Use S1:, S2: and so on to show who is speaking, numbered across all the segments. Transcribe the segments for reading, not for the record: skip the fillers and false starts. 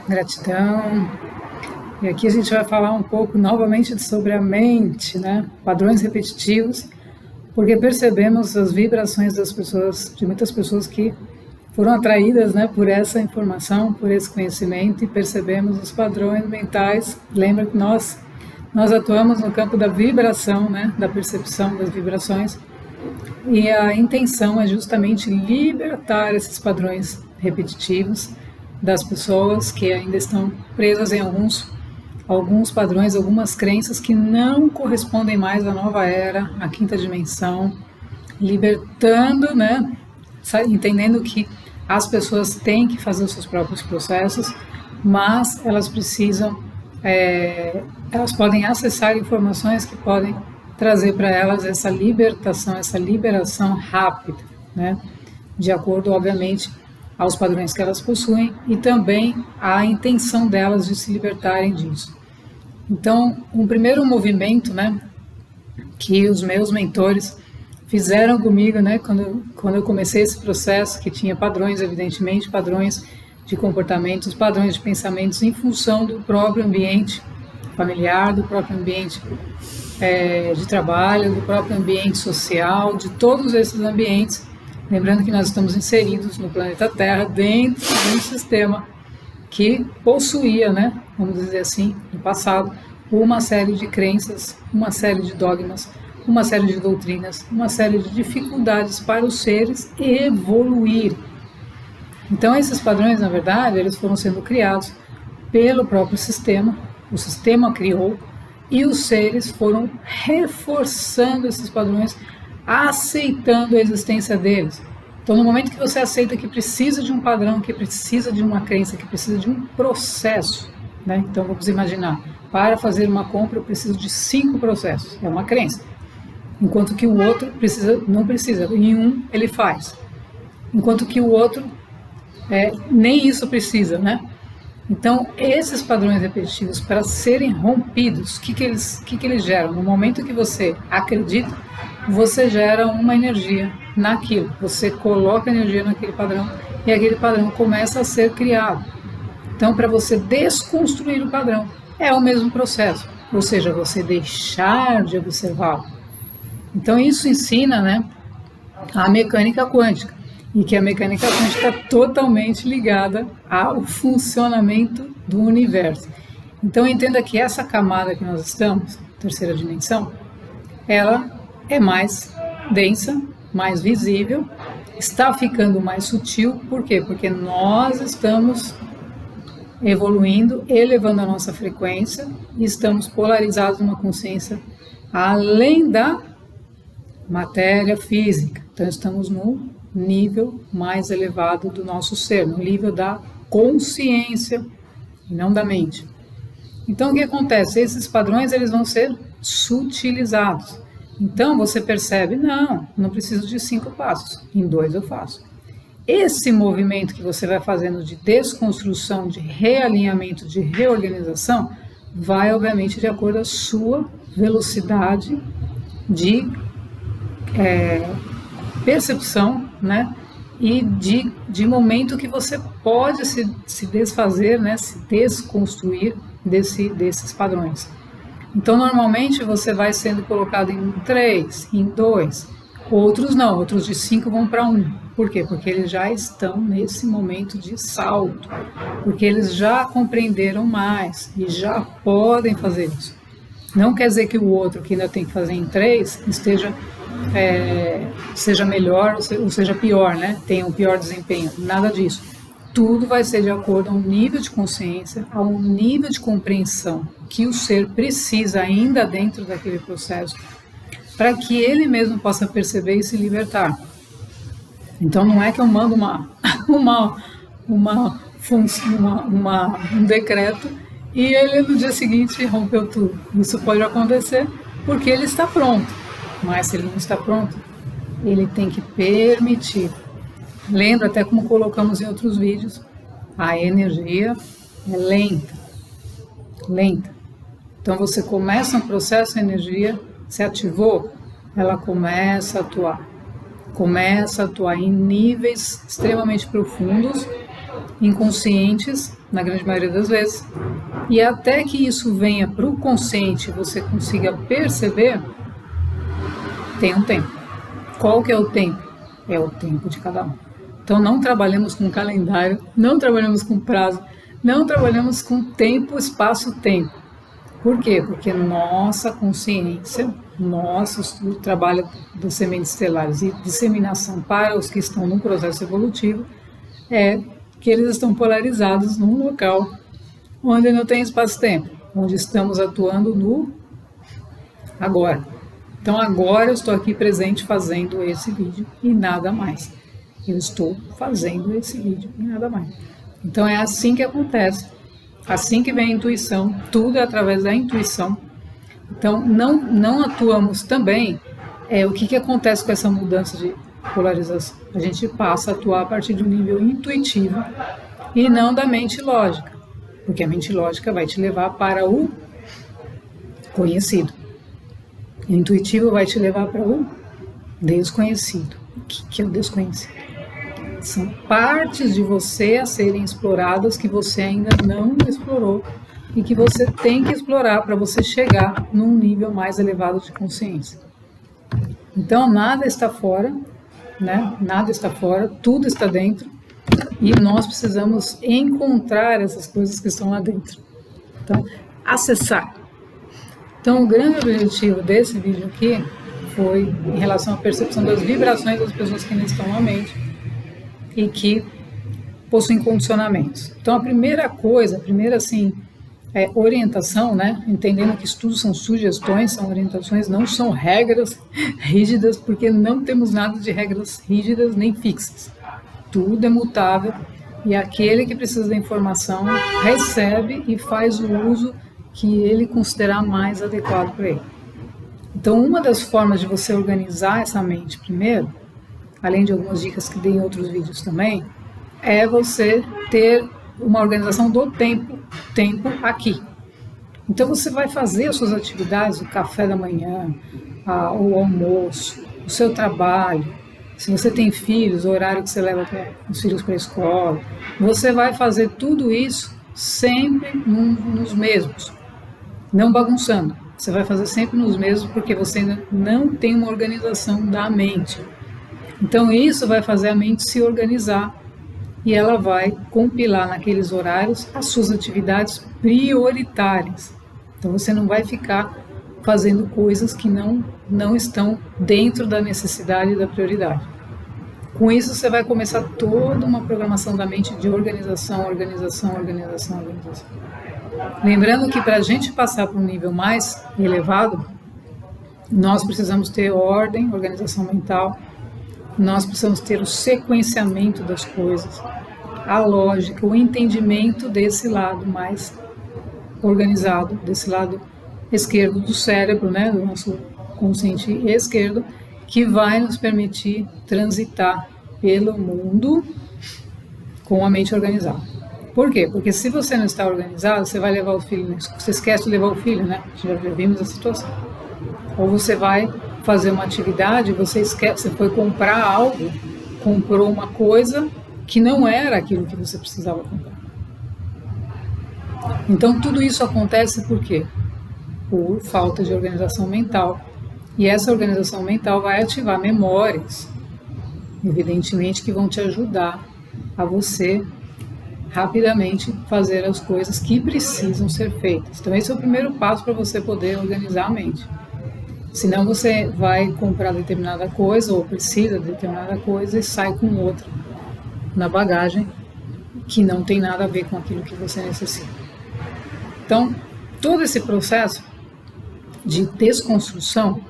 S1: Gratidão. E aqui a gente vai falar um pouco novamente sobre a mente, né? Padrões repetitivos, porque percebemos as vibrações das pessoas, de muitas pessoas que foram atraídas, né, por essa informação, por esse conhecimento, e percebemos os padrões mentais. Lembra que nós atuamos no campo da vibração, né, da percepção das vibrações, e a intenção é justamente libertar esses padrões repetitivos das pessoas que ainda estão presas em alguns padrões, algumas crenças que não correspondem mais à nova era, à quinta dimensão, libertando, né, entendendo que as pessoas têm que fazer os seus próprios processos, mas elas precisam, elas podem acessar informações que podem trazer para elas essa libertação, essa liberação rápida, né, de acordo, obviamente, aos padrões que elas possuem e também à intenção delas de se libertarem disso. Então, um primeiro movimento, né, que os meus mentores fizeram comigo, né, quando eu comecei esse processo, que tinha padrões, evidentemente, padrões de comportamentos, padrões de pensamentos em função do próprio ambiente familiar, do próprio ambiente de trabalho, do próprio ambiente social, de todos esses ambientes. Lembrando que nós estamos inseridos no planeta Terra dentro de um sistema que possuía, né, vamos dizer assim, no passado, uma série de crenças, uma série de dogmas, uma série de doutrinas, uma série de dificuldades para os seres evoluir. Então esses padrões, na verdade, eles foram sendo criados pelo próprio sistema, o sistema criou, e os seres foram reforçando esses padrões, aceitando a existência deles. Então, no momento que você aceita que precisa de um padrão, que precisa de uma crença, que precisa de um processo, né? Então, vamos imaginar, para fazer uma compra eu preciso de 5 processos, é uma crença. Enquanto que o outro não precisa, em um ele faz. Enquanto que o outro nem isso precisa, né? Então, esses padrões repetitivos, para serem rompidos, o que eles geram? No momento que você acredita, você gera uma energia naquilo. Você coloca energia naquele padrão e aquele padrão começa a ser criado. Então, para você desconstruir o padrão, é o mesmo processo. Ou seja, você deixar de observá-lo. Então, isso ensina, né, a mecânica quântica. E que a mecânica quântica está totalmente ligada ao funcionamento do universo. Então entenda que essa camada que nós estamos, terceira dimensão, ela é mais densa, mais visível, está ficando mais sutil. Por quê? Porque nós estamos evoluindo, elevando a nossa frequência e estamos polarizados numa consciência além da matéria física. Então estamos no nível mais elevado do nosso ser, no nível da consciência e não da mente. Então o que acontece? Esses padrões eles vão ser sutilizados. Então você percebe, não preciso de 5 passos, em 2 eu faço. Esse movimento que você vai fazendo de desconstrução, de realinhamento, de reorganização, vai obviamente de acordo com a sua velocidade de percepção, né? E de momento que você pode se desfazer, né? Se desconstruir desses padrões. Então, normalmente você vai sendo colocado em 3, em 2, outros não, outros de 5 vão para 1. Por quê? Porque eles já estão nesse momento de salto, porque eles já compreenderam mais e já podem fazer isso. Não quer dizer que o outro, que ainda tem que fazer em 3, seja melhor ou seja pior, né? Tenha um pior desempenho, nada disso. Tudo vai ser de acordo a um nível de consciência, a um nível de compreensão que o ser precisa ainda dentro daquele processo, para que ele mesmo possa perceber e se libertar. Então não é que eu mando um decreto e ele no dia seguinte rompeu tudo. Isso pode acontecer porque ele está pronto, mas se ele não está pronto, ele tem que permitir. Lembra, até como colocamos em outros vídeos, a energia é lenta. Então você começa um processo, a energia se ativou, ela começa a atuar em níveis extremamente profundos inconscientes, na grande maioria das vezes, e até que isso venha para o consciente, você consiga perceber, tem um tempo. Qual que é o tempo? É o tempo de cada um. Então não trabalhamos com calendário, não trabalhamos com prazo, não trabalhamos com tempo, espaço, tempo. Por quê? Porque nossa consciência, nosso trabalho das sementes estelares e disseminação para os que estão no processo evolutivo é que eles estão polarizados num local onde não tem espaço-tempo, onde estamos atuando no agora. Então agora eu estou aqui presente fazendo esse vídeo e nada mais. Eu estou fazendo esse vídeo e nada mais. Então é assim que acontece, assim que vem a intuição, tudo é através da intuição. Então não atuamos também, o que acontece com essa mudança de polarização? A gente passa a atuar a partir de um nível intuitivo e não da mente lógica, porque a mente lógica vai te levar para o conhecido. O intuitivo vai te levar para o desconhecido. O que é o desconhecido? São partes de você a serem exploradas que você ainda não explorou e que você tem que explorar para você chegar num nível mais elevado de consciência. Então nada está fora, né? Nada está fora, tudo está dentro e nós precisamos encontrar essas coisas que estão lá dentro. Então, acessar. Então, o grande objetivo desse vídeo aqui foi em relação à percepção das vibrações das pessoas que ainda estão na mente e que possuem condicionamentos. Então, a primeira coisa, orientação, né? Entendendo que estudos são sugestões, são orientações, não são regras rígidas, porque não temos nada de regras rígidas nem fixas. Tudo é mutável e aquele que precisa da informação recebe e faz o uso que ele considerar mais adequado para ele. Então, uma das formas de você organizar essa mente primeiro, além de algumas dicas que dei em outros vídeos também, é você ter uma organização do tempo aqui. Então você vai fazer as suas atividades, o café da manhã, o almoço, o seu trabalho. Se você tem filhos, o horário que você leva os filhos para a escola, você vai fazer tudo isso sempre nos mesmos, não bagunçando. Você vai fazer sempre nos mesmos porque você ainda não tem uma organização da mente. Então isso vai fazer a mente se organizar e ela vai compilar naqueles horários as suas atividades prioritárias. Então você não vai ficar fazendo coisas que não estão dentro da necessidade e da prioridade. Com isso você vai começar toda uma programação da mente de organização. Lembrando que para a gente passar para um nível mais elevado, nós precisamos ter ordem, organização mental, nós precisamos ter o sequenciamento das coisas, a lógica, o entendimento desse lado mais organizado, desse lado esquerdo do cérebro, né, do nosso consciente esquerdo, que vai nos permitir transitar pelo mundo com a mente organizada. Por quê? Porque se você não está organizado, você vai levar o filho, né? Você esquece de levar o filho, né? Já vimos a situação. Ou você vai fazer uma atividade, você esquece, você foi comprar algo, comprou uma coisa que não era aquilo que você precisava comprar. Então tudo isso acontece por quê? Por falta de organização mental. E essa organização mental vai ativar memórias, evidentemente, que vão te ajudar a você rapidamente fazer as coisas que precisam ser feitas. Então esse é o primeiro passo para você poder organizar a mente. Senão você vai comprar determinada coisa ou precisa de determinada coisa e sai com outra na bagagem que não tem nada a ver com aquilo que você necessita. Então, todo esse processo de desconstrução,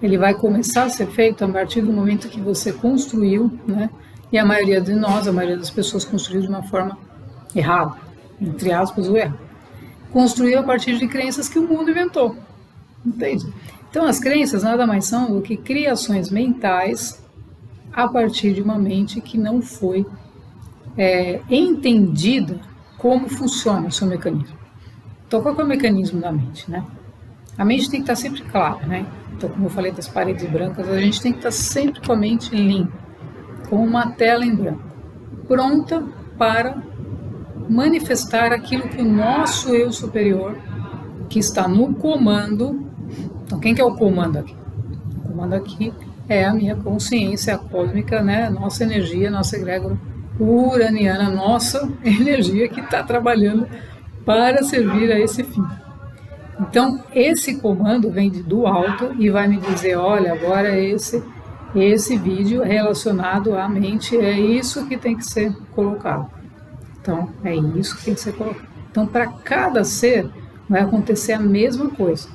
S1: ele vai começar a ser feito a partir do momento que você construiu, né? E a maioria de nós, a maioria das pessoas construiu de uma forma errada, entre aspas, o erro. Construiu a partir de crenças que o mundo inventou, entende? Então, as crenças nada mais são do que criações mentais a partir de uma mente que não foi entendida como funciona o seu mecanismo. Então, qual é o mecanismo da mente, né? A mente tem que estar sempre clara, né? Então, como eu falei das paredes brancas, a gente tem que estar sempre com a mente limpa, como uma tela em branco, pronta para manifestar aquilo que o nosso eu superior, que está no comando. Então, quem que é o comando aqui? O comando aqui é a minha consciência cósmica, né? Nossa energia, nossa egrégora uraniana, nossa energia que está trabalhando para servir a esse fim. Então, esse comando vem do alto e vai me dizer, olha, agora esse vídeo relacionado à mente é isso que tem que ser colocado. Então, é isso que tem que ser colocado. Então, para cada ser, vai acontecer a mesma coisa.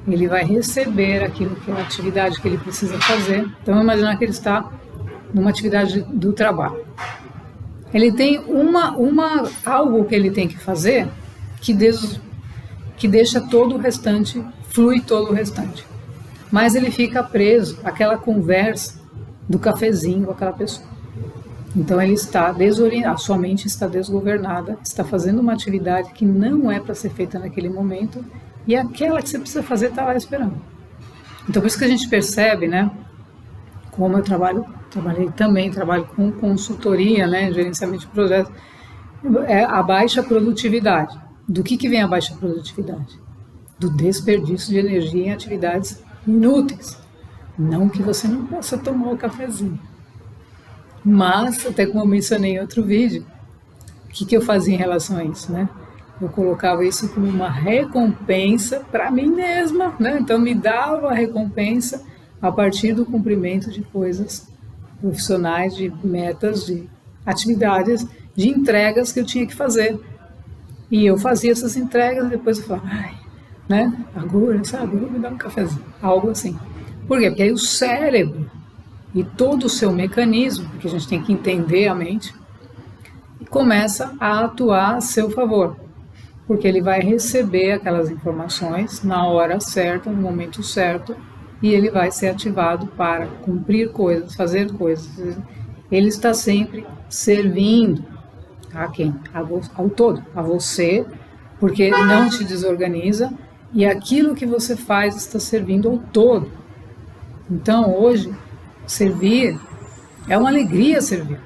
S1: Ele vai receber aquilo que é a atividade que ele precisa fazer. Então, imaginar que ele está numa atividade do trabalho. Ele tem algo que ele tem que fazer que deixa todo o restante, flui todo o restante. Mas ele fica preso àquela conversa do cafezinho com aquela pessoa. Então ele está desorientado, a sua mente está desgovernada, está fazendo uma atividade que não é para ser feita naquele momento e aquela que você precisa fazer está lá esperando. Então por isso que a gente percebe, né, como eu trabalho com consultoria, né, gerenciamento de projetos, é a baixa produtividade. Do que vem a baixa produtividade? Do desperdício de energia em atividades inúteis. Não que você não possa tomar o cafezinho. Mas, até como eu mencionei em outro vídeo, o que eu fazia em relação a isso, né? Eu colocava isso como uma recompensa para mim mesma, né? Então, me dava a recompensa a partir do cumprimento de coisas profissionais, de metas, de atividades, de entregas que eu tinha que fazer. E eu fazia essas entregas e depois eu falava, ai, né? Agora, sabe, vou me dar um cafezinho. Algo assim. Por quê? Porque aí o cérebro e todo o seu mecanismo, porque a gente tem que entender a mente, começa a atuar a seu favor. Porque ele vai receber aquelas informações na hora certa, no momento certo, e ele vai ser ativado para cumprir coisas, fazer coisas. Ele está sempre servindo a quem? Ao todo, a você, porque não te desorganiza e aquilo que você faz está servindo ao todo. Então, hoje, servir é uma alegria servir.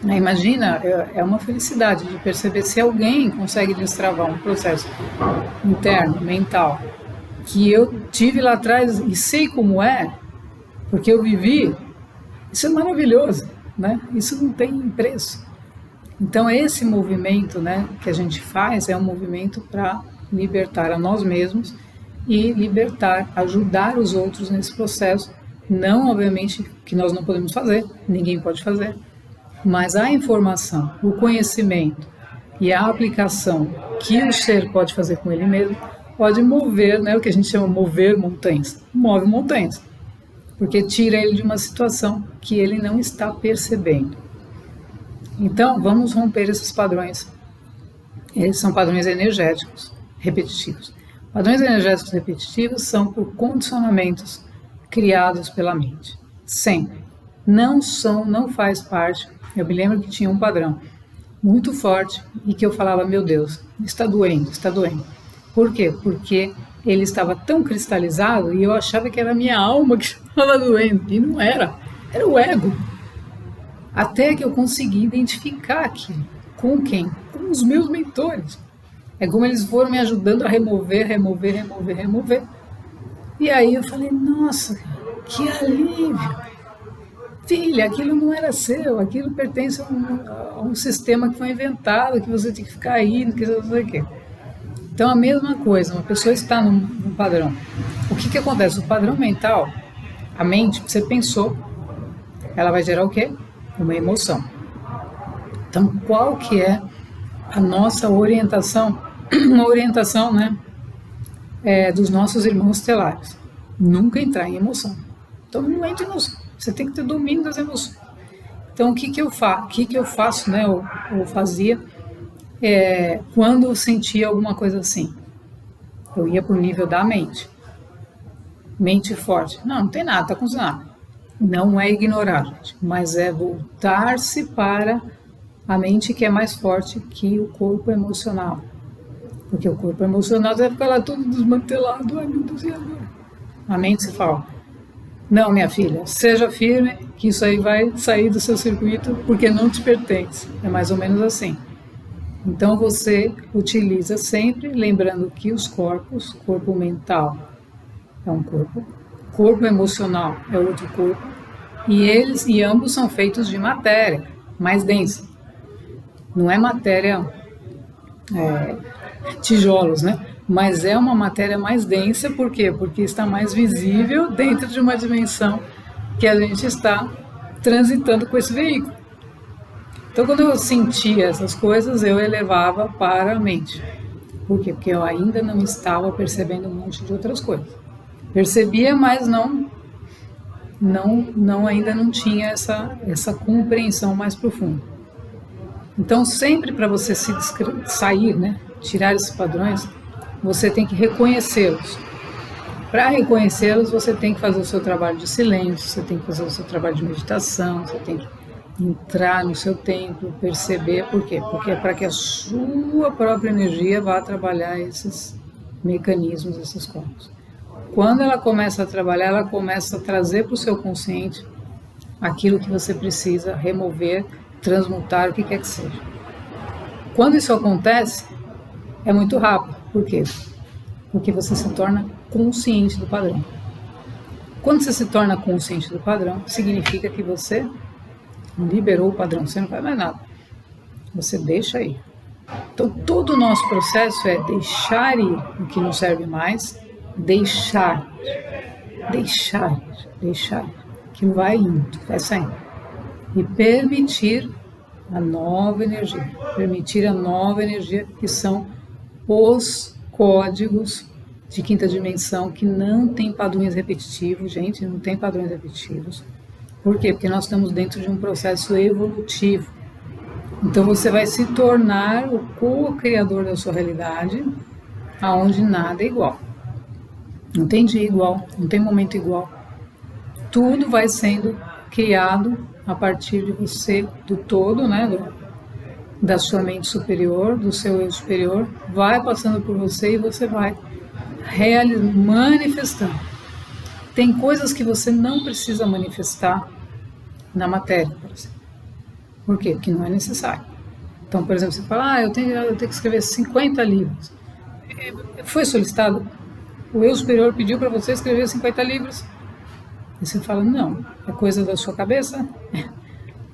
S1: Imagina, é uma felicidade de perceber se alguém consegue destravar um processo interno, mental, que eu tive lá atrás e sei como é, porque eu vivi. Isso é maravilhoso, né? Isso não tem preço. Então, esse movimento, né, que a gente faz é um movimento para libertar a nós mesmos e ajudar os outros nesse processo. Não, obviamente, que nós não podemos fazer, ninguém pode fazer, mas a informação, o conhecimento e a aplicação que o ser pode fazer com ele mesmo pode mover, né, o que a gente chama de mover montanhas. Move montanhas, porque tira ele de uma situação que ele não está percebendo. Então, vamos romper esses padrões. Eles são padrões energéticos repetitivos. Padrões energéticos repetitivos são por condicionamentos criados pela mente. Sempre. Não faz parte. Eu me lembro que tinha um padrão muito forte e que eu falava, meu Deus, está doendo, está doendo. Por quê? Porque ele estava tão cristalizado e eu achava que era a minha alma que estava doendo. E não era. Era o ego. Até que eu consegui identificar aquilo. Com quem? Com os meus mentores. É como eles foram me ajudando a remover. E aí eu falei, nossa, que alívio. Filha, aquilo não era seu, aquilo pertence a um sistema que foi inventado, que você tem que ficar aí, que não sei o quê. Então a mesma coisa, uma pessoa está num padrão. O que acontece? O padrão mental, a mente, você pensou, ela vai gerar o quê? Uma emoção. Então, qual que é a nossa orientação? Uma orientação, né, dos nossos irmãos estelares. Nunca entrar em emoção. Então, não entra em emoção. Você tem que ter domínio das emoções. Então, o que eu faço, né, ou fazia, quando eu sentia alguma coisa assim? Eu ia para o nível da mente. Mente forte. Não tem nada, está acontecendo. Não é ignorar, gente, mas é voltar-se para a mente que é mais forte que o corpo emocional. Porque o corpo emocional vai ficar lá todo desmantelado. Ai, meu Deus, e agora? A mente se fala, não, minha filha, seja firme, que isso aí vai sair do seu circuito porque não te pertence. É mais ou menos assim. Então você utiliza sempre, lembrando que os corpos, corpo mental é um corpo, corpo emocional é outro corpo, e ambos são feitos de matéria mais densa. Não é matéria tijolos, né? Mas é uma matéria mais densa, por quê? Porque está mais visível dentro de uma dimensão que a gente está transitando com esse veículo. Então, quando eu sentia essas coisas, eu elevava para a mente. Por quê? Porque eu ainda não estava percebendo um monte de outras coisas. Percebia, mas ainda não tinha essa compreensão mais profunda. Então, sempre para você sair, né, tirar esses padrões, você tem que reconhecê-los. Para reconhecê-los, você tem que fazer o seu trabalho de silêncio, você tem que fazer o seu trabalho de meditação, você tem que entrar no seu templo, perceber. Por quê? Porque é para que a sua própria energia vá trabalhar esses mecanismos, esses corpos. Quando ela começa a trabalhar, ela começa a trazer para o seu consciente aquilo que você precisa remover, transmutar, o que quer que seja. Quando isso acontece, é muito rápido. Por quê? Porque você se torna consciente do padrão. Quando você se torna consciente do padrão, significa que você liberou o padrão, você não faz mais nada. Você deixa ir. Então, todo o nosso processo é deixar ir o que não serve mais, deixar, que vai indo, vai saindo. E permitir a nova energia, que são os códigos de quinta dimensão, que não tem padrões repetitivos, gente, não tem padrões repetitivos. Por quê? Porque nós estamos dentro de um processo evolutivo. Então você vai se tornar o co-criador da sua realidade, aonde nada é igual. Não tem dia igual, não tem momento igual. Tudo vai sendo criado a partir de você, do todo, né, da sua mente superior, do seu eu superior, vai passando por você e você vai manifestando. Tem coisas que você não precisa manifestar na matéria, por exemplo. Por quê? Porque não é necessário. Então, por exemplo, você fala, eu tenho que escrever 50 livros. Foi solicitado, o eu superior pediu para você escrever 50 livros. E você fala, não, é coisa da sua cabeça?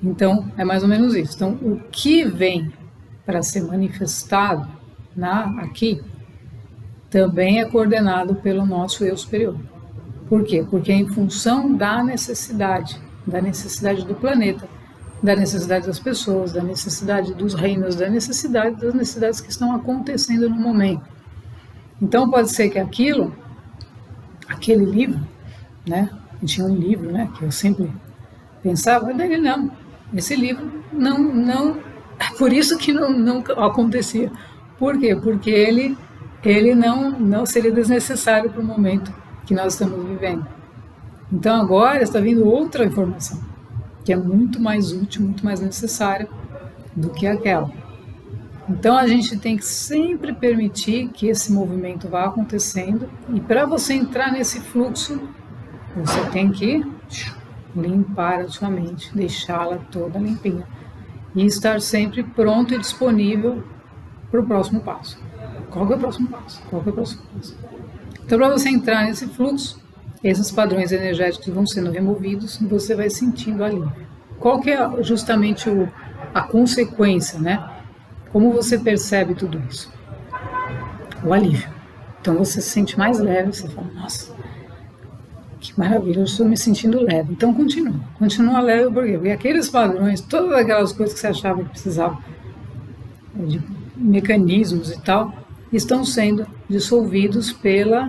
S1: Então, é mais ou menos isso. Então, o que vem para ser manifestado aqui, também é coordenado pelo nosso eu superior. Por quê? Porque é em função da necessidade do planeta, da necessidade das pessoas, da necessidade dos reinos, das necessidades que estão acontecendo no momento. Então, pode ser que aquele livro, né? Tinha um livro, né, que eu sempre pensava, dele não, esse livro não, é por isso que não acontecia. Por quê? Porque ele não seria desnecessário para o momento que nós estamos vivendo. Então agora está vindo outra informação, que é muito mais útil, muito mais necessária do que aquela. Então a gente tem que sempre permitir que esse movimento vá acontecendo, e para você entrar nesse fluxo, você tem que limpar a sua mente, deixá-la toda limpinha e estar sempre pronto e disponível para o próximo passo. Qual que é o próximo passo? Então, para você entrar nesse fluxo, esses padrões energéticos vão sendo removidos e você vai sentindo alívio. Qual que é justamente a consequência, né? Como você percebe tudo isso? O alívio. Então você se sente mais leve, você fala, nossa, que maravilha, eu estou me sentindo leve. Então continua leve, por quê? Porque aqueles padrões, todas aquelas coisas que você achava que precisava de mecanismos e tal, estão sendo dissolvidos pela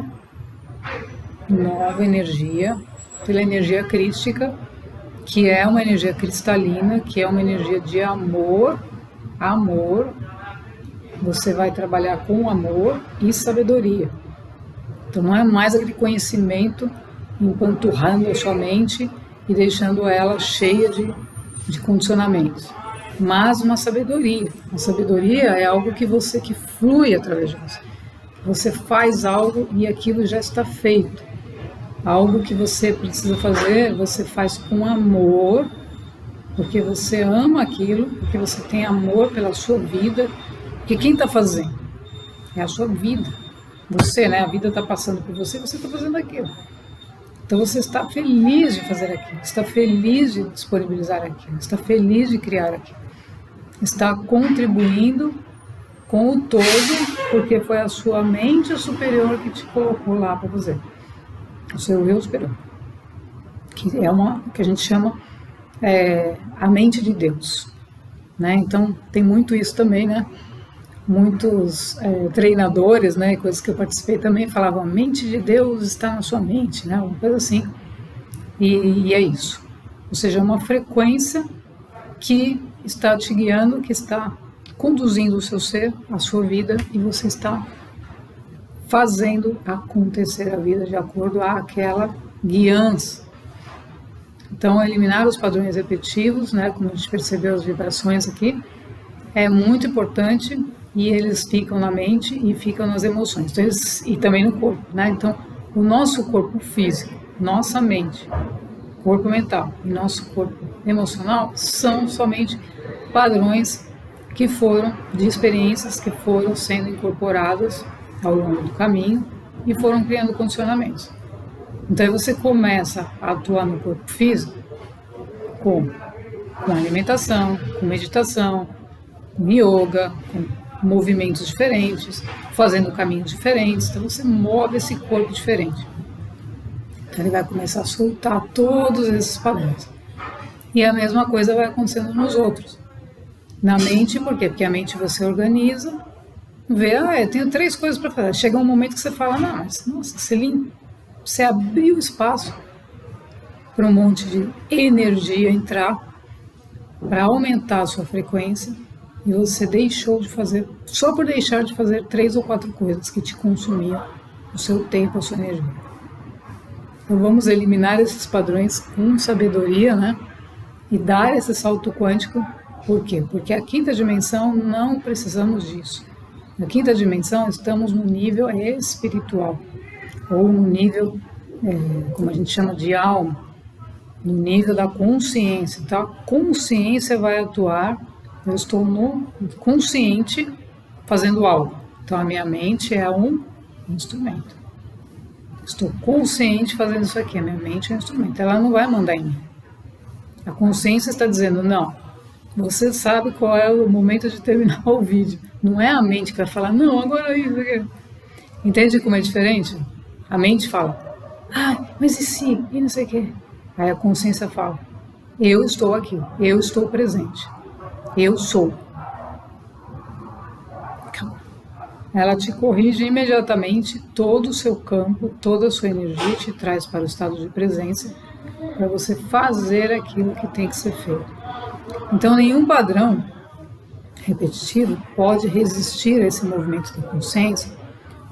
S1: nova energia, pela energia crística, que é uma energia cristalina, que é uma energia de amor. Você vai trabalhar com amor e sabedoria. Então não é mais aquele conhecimento empanturrando a sua mente e deixando ela cheia de condicionamentos, mas uma sabedoria. A sabedoria é algo que flui através de você. Você faz algo e aquilo já está feito. Algo que você precisa fazer, você faz com amor, porque você ama aquilo, porque você tem amor pela sua vida, Porque quem está fazendo? É a sua vida. Você, né? A vida está passando por você, você está fazendo aquilo. Então você está feliz de fazer aquilo, está feliz de disponibilizar aquilo, está feliz de criar aquilo. Está contribuindo com o todo, porque foi a sua mente superior que te colocou lá para fazer. O seu eu superior. Que é que a gente chama a mente de Deus. Né? Então tem muito isso também, né? Muitos treinadores, né, coisas que eu participei também falavam, a mente de Deus está na sua mente, né, uma coisa assim, e é isso, ou seja, é uma frequência que está te guiando, que está conduzindo o seu ser, a sua vida, e você está fazendo acontecer a vida de acordo àquela guiança. Então, eliminar os padrões repetitivos, né, como a gente percebeu as vibrações aqui, é muito importante. E eles ficam na mente e ficam nas emoções, então, e também no corpo, né? Então, o nosso corpo físico, nossa mente, corpo mental e nosso corpo emocional são somente padrões que foram de experiências que foram sendo incorporadas ao longo do caminho e foram criando condicionamentos. Então, aí você começa a atuar no corpo físico com alimentação, com meditação, com yoga, com movimentos diferentes, fazendo caminhos diferentes, então você move esse corpo diferente. Então ele vai começar a soltar todos esses padrões. E a mesma coisa vai acontecendo nos outros. Na mente, por quê? Porque a mente você organiza, vê, eu tenho 3 coisas para fazer. Chega um momento que você fala, não, mas nossa, você abriu espaço para um monte de energia entrar, para aumentar a sua frequência, e você deixou de fazer, só por deixar de fazer 3 ou 4 coisas que te consumiam o seu tempo, a sua energia. Então vamos eliminar esses padrões com sabedoria, né? E dar esse salto quântico. Por quê? Porque a 5ª dimensão não precisamos disso. Na 5ª dimensão estamos no nível espiritual, ou no nível, como a gente chama de alma, no nível da consciência. Então a consciência vai atuar. Eu estou no consciente fazendo algo. Então a minha mente é um instrumento. Estou consciente fazendo isso aqui. A minha mente é um instrumento. Ela não vai mandar em mim. A consciência está dizendo, não, você sabe qual é o momento de terminar o vídeo. Não é a mente que vai falar, não, agora isso aqui. Entende como é diferente? A mente fala, mas e se? E não sei o quê. Aí a consciência fala, eu estou aqui, eu estou presente. Eu sou. Ela te corrige imediatamente todo o seu campo, toda a sua energia, te traz para o estado de presença, para você fazer aquilo que tem que ser feito. Então, nenhum padrão repetitivo pode resistir a esse movimento da consciência.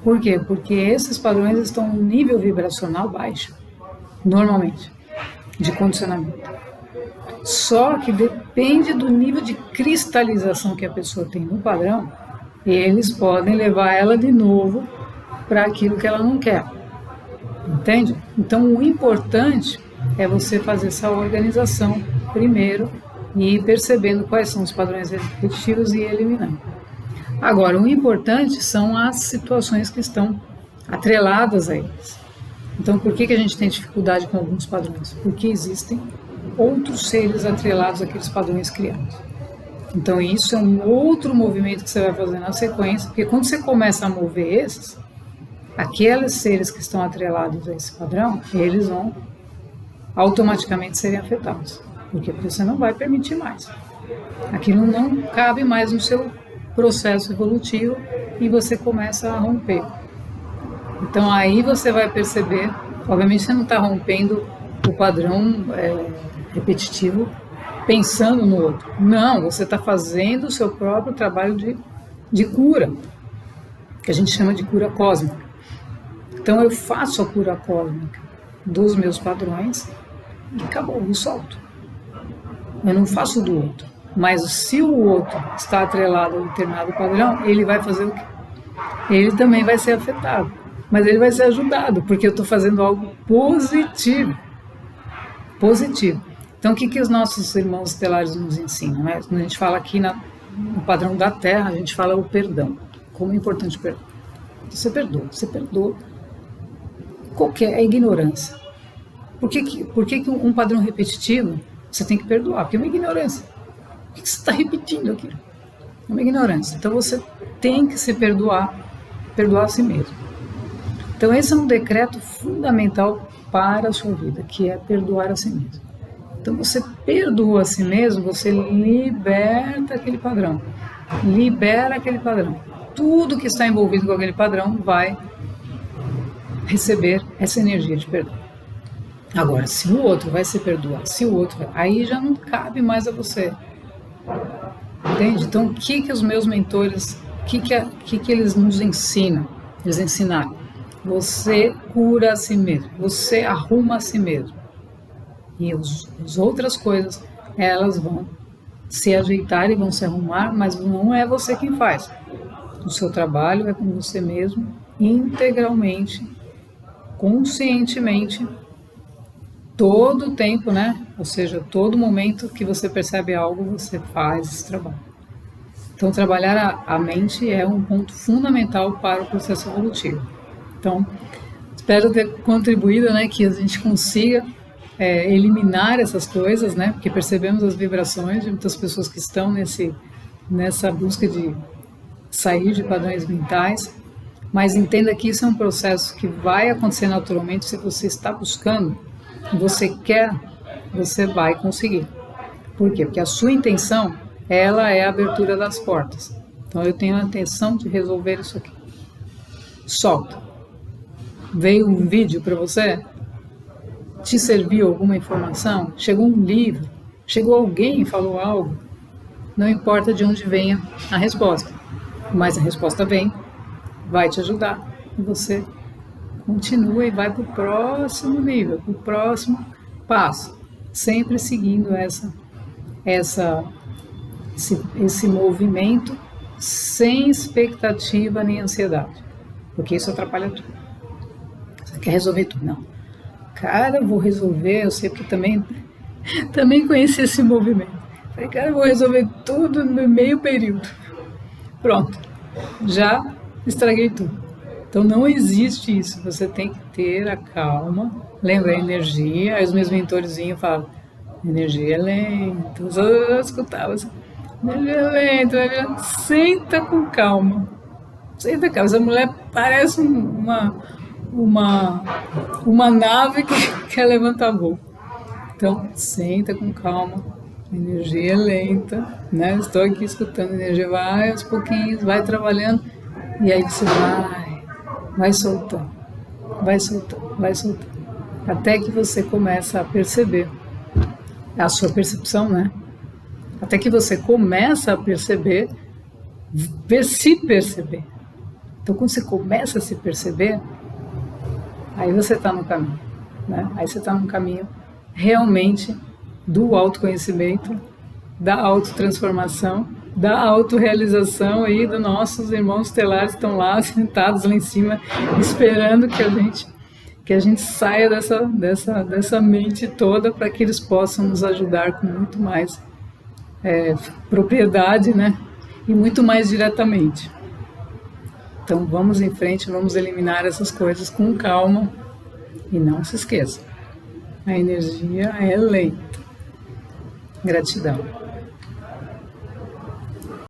S1: Por quê? Porque esses padrões estão no nível vibracional baixo, normalmente, de condicionamento. Só que depende do nível de cristalização que a pessoa tem no padrão, eles podem levar ela de novo para aquilo que ela não quer. Entende? Então o importante é você fazer essa organização primeiro e ir percebendo quais são os padrões repetitivos e eliminando. Agora, o importante são as situações que estão atreladas a eles. Então, por que a gente tem dificuldade com alguns padrões? Porque existem outros seres atrelados àqueles padrões criados. Então isso é um outro movimento que você vai fazer na sequência, porque quando você começa a mover esses, aqueles seres que estão atrelados a esse padrão, eles vão automaticamente serem afetados. Por quê? Porque você não vai permitir mais. Aquilo não cabe mais no seu processo evolutivo e você começa a romper. Então aí você vai perceber, obviamente você não está rompendo o padrão repetitivo pensando no outro. Não, você está fazendo o seu próprio trabalho de cura, que a gente chama de cura cósmica. Então eu faço a cura cósmica dos meus padrões e acabou, eu solto. Eu não faço do outro. Mas se o outro está atrelado a um determinado padrão, ele vai fazer o quê? Ele também vai ser afetado. Mas ele vai ser ajudado, porque eu estou fazendo algo positivo. Positivo. Então, o que os nossos irmãos estelares nos ensinam? Né? A gente fala aqui no padrão da Terra, a gente fala o perdão. Como é importante o perdão. Você perdoa. Qualquer é ignorância. Por que um padrão repetitivo você tem que perdoar? Porque é uma ignorância. Por que você está repetindo aquilo? É uma ignorância. Então você tem que se perdoar a si mesmo. Então esse é um decreto fundamental para a sua vida, que é perdoar a si mesmo. Então você perdoa a si mesmo, você liberta aquele padrão. Libera aquele padrão. Tudo que está envolvido com aquele padrão vai receber essa energia de perdão. Agora, se o outro vai se perdoar, aí já não cabe mais a você. Entende? Então, o que os meus mentores, o que eles nos ensinam? Eles ensinaram. Você cura a si mesmo, você arruma a si mesmo. E as outras coisas, elas vão se ajeitar e vão se arrumar, mas não é você quem faz. O seu trabalho é com você mesmo, integralmente, conscientemente, todo o tempo, né? Ou seja, todo momento que você percebe algo, você faz esse trabalho. Então, trabalhar a mente é um ponto fundamental para o processo evolutivo. Então, espero ter contribuído, né, que a gente consiga eliminar essas coisas, né? Porque percebemos as vibrações de muitas pessoas que estão nessa busca de sair de padrões mentais, mas entenda que isso é um processo que vai acontecer naturalmente. Se você está buscando, você quer, você vai conseguir. Por quê? Porque a sua intenção, ela é a abertura das portas. Então eu tenho a intenção de resolver isso aqui. Solta. Veio um vídeo para você? Te serviu alguma informação? Chegou um livro? Chegou alguém e falou algo? Não importa de onde venha a resposta, mas a resposta vem, vai te ajudar. E você continua e vai para o próximo nível, para o próximo passo, sempre seguindo esse movimento sem expectativa nem ansiedade, porque isso atrapalha tudo. Você quer resolver tudo? Não. Cara, eu vou resolver, eu sei porque também conheci esse movimento. Falei, cara, eu vou resolver tudo no meio período. Pronto, já estraguei tudo. Então não existe isso, você tem que ter a calma, lembra a energia, aí os meus mentorzinhos falam, energia é lenta, eu escutava assim, energia é lenta, senta com calma, essa mulher parece uma nave que quer levantar voo. Então, senta com calma, energia é lenta, né? Estou aqui escutando, a energia vai aos pouquinhos, vai trabalhando, e aí você vai soltando, até que você começa a perceber, a sua percepção, né? Até que você começa a perceber, se perceber. Então, quando você começa a se perceber, aí você está no caminho, né? Aí você está no caminho realmente do autoconhecimento, da autotransformação, da autorrealização aí dos nossos irmãos estelares que estão lá sentados lá em cima, esperando que a gente saia dessa mente toda para que eles possam nos ajudar com muito mais propriedade, né? E muito mais diretamente. Então vamos em frente, vamos eliminar essas coisas com calma e não se esqueça, a energia é lenta. Gratidão.